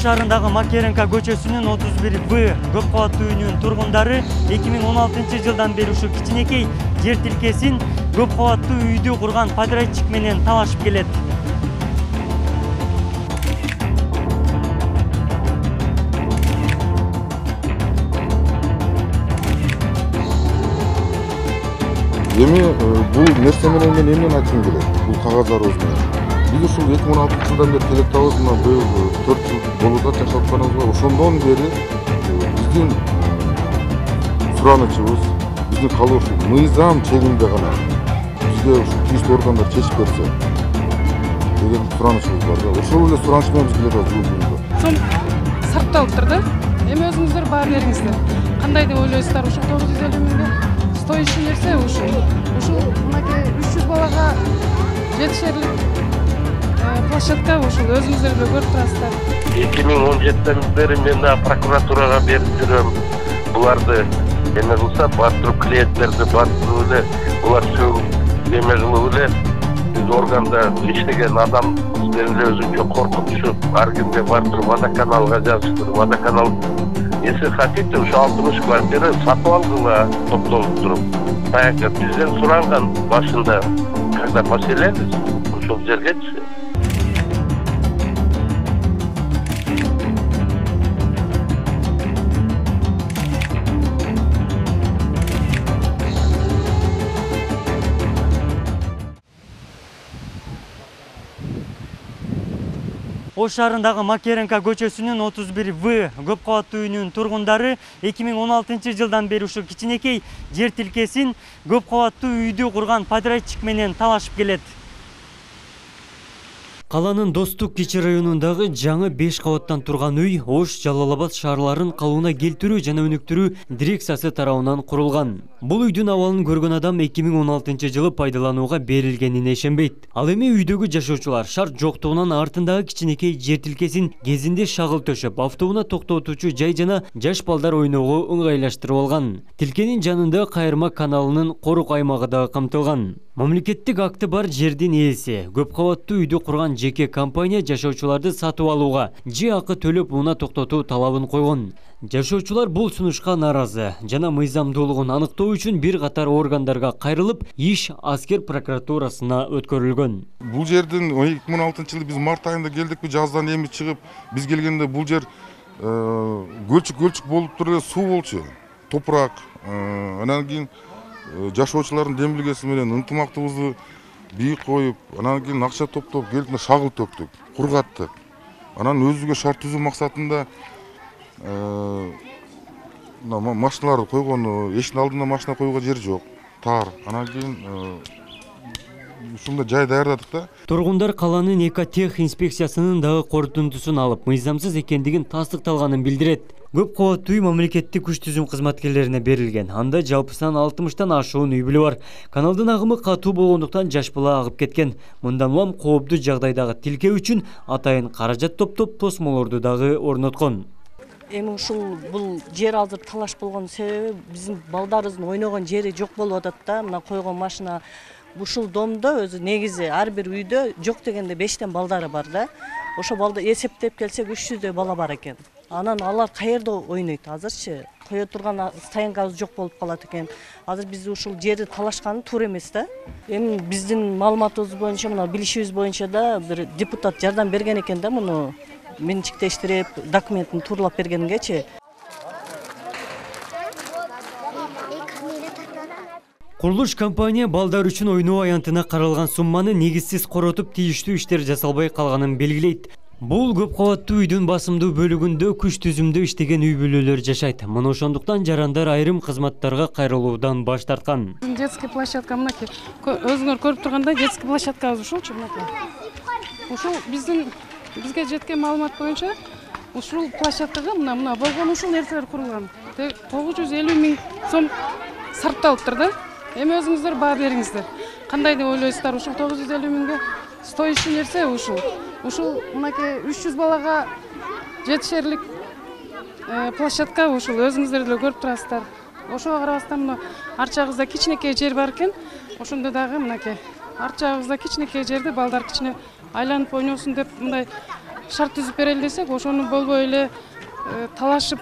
шаарындагы Макеренко көчөсүнүн 31В көп кабаттуу үйүнүн тургундары 2016 жылдан бери ушу кичинекей жер тилкесин көп кабаттуу үйдү курган подрядчик менен талашып келет. Эми бул нерсе менен мен эмнени айткым келет? Бул кагаздарыбыз менен. Биз ушул 2016 жылдан бери телектабыз мына быйыл 4 жыл болуп атат жашап атканыбызга. Ошондон бери биздин суранычыбыз, биздин калуу ушул мыйзам чегинде гана бизге ушул тийиштүү органдар чечип берсе деген суранычыбыз бар да. Ошол эле сураныч менен биз келе жатабыз бул күндө. Сом сарпталыптыр да. Эми өзүңүздөр баа бериңиздер. Кандай деп ойлойсуздар? Ушул 950 миңге стоящий нерсе ушул мынакей 300 балага жетишерлик площадка ушул өзүңүздөр эле көрүп турасыздар. 2017-ден бери мен прокуратурага берип жүрөм. Буларды эме кылса, батырып клиенттерди батырып эле, булар сөөгүп эме кылып эле биз органда иштеген адам эле өзүнчө коркутушу ар кимге батырып водоканалга жазыштырып, водоканал если хотите, ушу 60 квартира сатып алгыла топтолуп туруп. Баягы бизден суранган башында, когда поселились, ошол жергечи. Ош шаарындагы Макеренко көчөсүнүн 31В көп кабаттуу үйүнүн тургундары 2016 жылдан бери ушу кичинекей жер тилкесин көп кабаттуу үйдү курган подрядчик менен талашып келет. Каланын Достук кичи районундагы жаңы 5 кабаттан турган үй Ош, Жалал Абад шаарларын калыбына келтирүү жана өнүктүрүү дирекциясы тарабынан курулган. Бул үйдүн абалын көргөн адам 2016 жылы пайдаланууга берилгенине ишенбейт. Ал эми үйдөгү жашоочулар шарт жоктугунан артындагы кичинекей жер тилкесин кезинде шагыл төшөп, автоунаа токтотуучу жай жана жаш балдар ойноого ыңгайлаштырып алган. Тилкенин жанында кайырма каналынын корук аймагы да камтылган. Мамлекеттик акты бар жердин ээси көп кабаттуу үйдү курган жеке компания жашоочуларды сатып алууга же акы төлөп унаа токтотуу талабын койгон. Жашоочулар бул сунушка нааразы жана мыйзамдуулугун аныктоо үчүн бир катар органдарга кайрылып, иш аскер прокуратурасына өткөрүлгөн. Бул жердин 2016 жылы биз март айында келдикпи, жаздан эми чыгып, биз келгенде бул жер көлчүк болуп туруп эле суу болчу, топурак. Анан кийин жашоочулардын демилгеси менен ынтымактуулугубузду бийик коюп, анан кийин акча топтоп келип шагыл төктүк, кургаттык. Анан өзүгө шарт түзүү максатында машиналарды койгону, эшиктин алдына машина коюуга жер жок, тар. Анан кийин ушундай жай даярдадык да. Тургундар каланын экотех инспекциясынын дагы корутундусун алып, мыйзамсыз экендигин тастыкталганын билдирет. Көп кабаттуу үй мамлекеттик күч түзүм кызматкерлерине берилген. Анда жалпысынан 60тан ашуун үй бүлө бар. Каналдын агымы катуу болгондуктан жаш бала агып кеткен. Мындан улам кооптуу жагдайдагы тилке үчүн атайын каражат топтоп тосмолорду дагы орноткон. Эми ушул бул жер азыр талаш болгон себеби биздин балдарыбыздын ойногон жери жок болуп атат да. Мына койгон машина ушул домдо өзү негизи ар бир үйдө жок дегенде 5тен балдары бар да. Ошо балды эсептеп келсек 300дөй бала бар экен. Анан алар каерде ойнойт азырчы? Кое турган стоянкабыз жок болуп калат экен. Азыр биз ушул жерди талашканы туура эмес да. Эми биздин маалыматыбыз боюнча, мына билишибиз боюнча да бир депутат жардам берген экен да муну менчиктештирип, документин тууралап бергенингечи. Курулуш компания балдар үчүн ойноо аянтына каралган сумманы негизсиз коротуп, тийиштүү иштер жасалбай калганын белгилейт. Бул көп кабаттуу үйдүн басымдуу бөлүгүндө күч түзүмдө иштеген үй бүлөлөр жашайт. Мына ошондуктан жарандар айрым кызматтарга кайрылуудан баш тарткан. Детский площадка мынакей. Өзүңөр көрүп тургандай детский площадкабыз ушулчу мынакей. Ушул бизге жеткен маалымат боюнча ушул площадкага мына болгон ушул нерселер курулган. 950 миң сом сарпталыптыр да. Эми өзүңүздөр баа бериңиздер. Кандай деп ойлойсуздар? Ушул 950 миңге стоящий нерсе ушул мынакей 300 балага жетишерлик площадка ушул өзүңүздөр эле көрүп турасыздар. Ошого карабастан мына арчагыбызда кичинекей жер бар экен. Ошондо дагы мынакей арчагыбызда кичинекей жерди балдар кичине айланып ойносун деп мындай шарт түзүп берели десек, ошону болбой эле талашып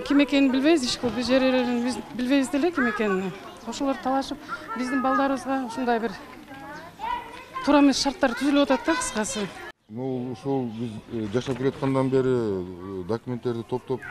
ким экенин билбейбиз, иш кылып, жер ээлерин биз билбейбиз деле ким экенин. Ошолор талашып биздин балдарыбызга ушундай бир туура эмес шарттар түзүлүп атат да, кыскасы. Ушул биз жашап келаткандан бери документтерди топтоп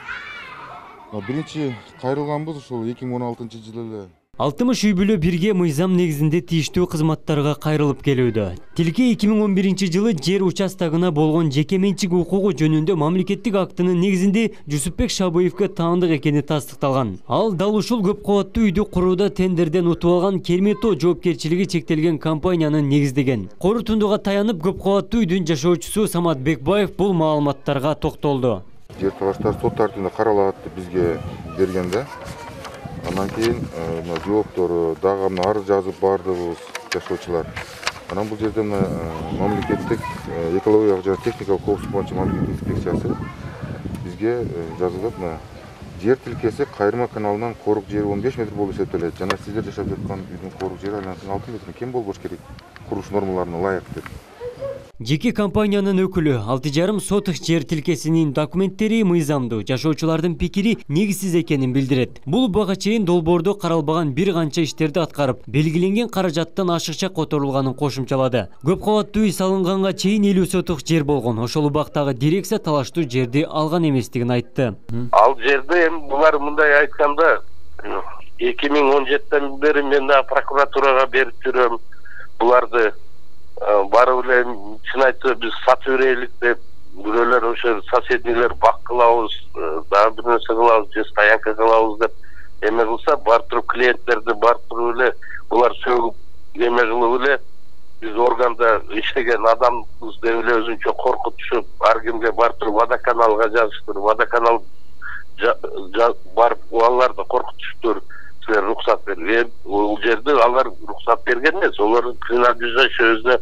биринчи кайрылганбыз ушул 2016 жылы эле. 60 үй бүлө бирге мыйзам негизинде тийиштүү кызматтарга кайрылып келүүдө. Тилке 2011 жылы жер участогуна болгон жеке менчик укугу жөнүндө мамлекеттик актынын негизинде Жусупбек Шабыевке таандык экени тастыкталган. Ал дал ушул көп кабаттуу үйдү курууда тендерден утуп алган Кермето жоопкерчилиги чектелген компанияны негиздеген. Корутундуга таянып көп кабаттуу үйдүн жашоочусу Самат Бекбаев бул маалыматтарга токтолду. Жер талаштар сот тартибинде каралат деп бизге бергенде. Андан кейін жооптору дагы арыз жазып бардыбыз жашоочулар. Анан бул жерде мамлекеттик экологиялык жана техникалык коопсуздук боюнча мамлекеттик инспекциясы бизге жазылып, жер тилкеси Кайрма каналынан корук жери 15 метр болуп эсептелет. Жана сиздер жашап жаткан үйдүн корук жери айланасынан 6 метр кем болбош керек. Курулуш нормаларына ылайык деп. Жеке компаниянын өкүлү 6,5 сотых жер тилкесинин документтери мыйзамдуу, жашоочулардын пикири негизсиз экенин билдирет. Бул буга чейин долбоордо каралбаган бир канча иштерди аткарып, белгиленген каражаттан ашыкча которулганын кошумчалады. Көп кабаттуу үй салынганга чейин 50 сотых жер болгон. Ошол убактагы дирекция талаштуу жерди алган эместигин айтты. Ал жерде эми булар мындай айтканда 2017-тен бери мен прокуратурага берип жүрөм. Буларды барып эле чын айтты биз сатып берелик деп бирөөлөр ошо соседнийлер бак кылабыз, дагы бир нерсе кылабыз, же стоянка кылабыз деп эме кылса, барып туруп клиенттерди барып туруп эле булар сөгүп эме кылып эле биз органда иштеген адамбыз деп эле өзүнчө коркутушуп, ар кимге барып туруп водоканалга жазыштыр, водоканал барып аларды коркутуштур. Силер рухсат берген. Ол жерде алар рухсат берген эмес. Олардын принадлежащий өзүнө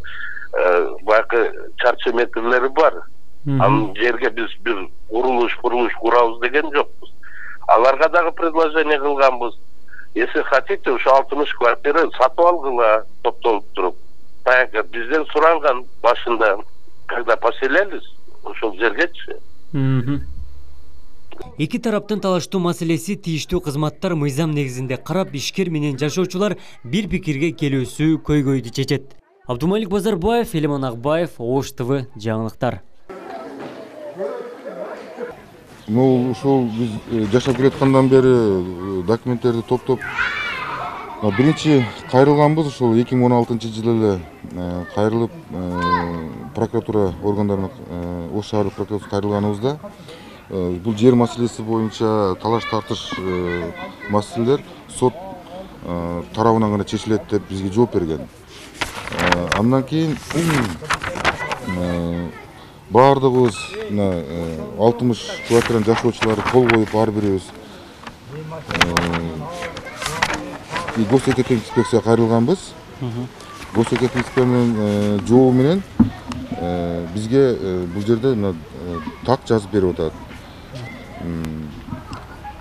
баягы чарчы метрлери бар. Анын жерге биз бир курулуш курабыз деген жокпуз. Аларга дагы предложение кылганбыз. Если хотите, ушу 60 квартира сатып алгыла, топтолуп туруп. Баягы бизден суранган башында, когда поселялись, ошол жергечи. Эки тараптын талаштуу маселеси тийиштүү кызматтар мыйзам негизинде карап, ишкер менен жашоочулар бир пикирге келүүсү көйгөйдү чечет. Абдумалик Базарбаев, Элеман Акбаев, Ош ТВ жаңылыктар. Ушул биз жашап келаткандан бери документтерди топтоп биринчи кайрылганбыз ушул 2016 жылы эле кайрылып прокуратура органдарына Ош шаардык прокуратурасына кайрылганыбызда бул жер маселеси боюнча талаш тартыш маселелер сот тарабынан гана чечилет деп бизге жооп берген. Андан кийин баардыгыбыз 60 квартиранын жашоочулары кол коюп ар бирибиз госэкетик инспекцияга кайрылганбыз. Госэкетик инспекциянын жообу менен бизге бул жерде так жазып берип атат.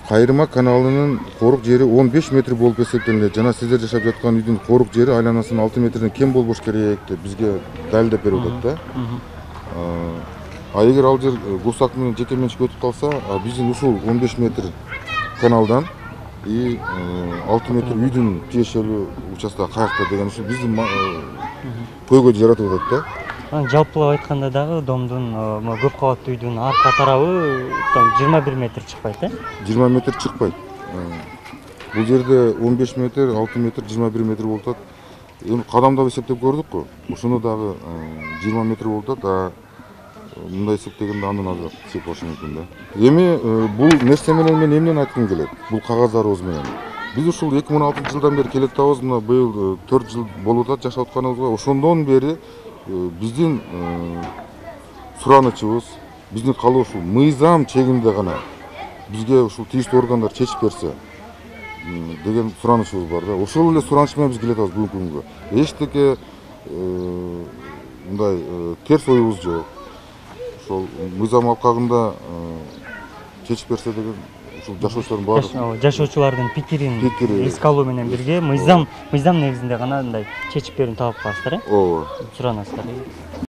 Кайрма каналынын корук жери 15 метр болуп эсептелет. Жана сиздер жашап жаткан үйдүн корук жери айланасынан 6 метрден кем болбош керек деп бизге далилдеп берип атат да. Эгер ал жер госак менен жеке менчикке өтүп калса, биздин ушул 15 метр каналдан и 6 метр үйдүн тиешелүү участогу каякта деген ушул биздин көйгөй жаратып атат да. Жалпылап айтканда дагы домдун көп кабаттуу үйдүн арка тарабы 21 метр чыкпайт, 20 метр чыкпайт. Бул жерде 15 метр, 6 метр, 21 метр болуп атат. Эми кадамдап эсептеп көрдүк го. Ушуну дагы 20 метр болуп атат, мындай эсептегенде андан азыраак чек болушу мүмкүн да. Эми бул нерсе менен мен эмнени айткым келет? Бул кагаздарыбыз менен. Биз ушул 2016 жылдан бери келе атабыз, мына быйыл 4 жыл болуп атат жашап атканыбызга. Ошондон бери биздин суранычыбыз, биздин калуу ушул мыйзам чегинде гана бизге ушул тийиштүү органдар чечип берсе деген суранычыбыз бар да. Ошол эле сураныч менен биз келе атабыз бүгүнкү күнгө. Эчтеке мындай терс оюбуз жок. Ошол мыйзам алкагында чечип берсе деген ушул жашоочулардын баардык жашоочулардын пикирин эске алуу менен бирге мыйзам негизинде гана мындай чечип берүүнү талап кыласыздар, ооба. суранасыздар.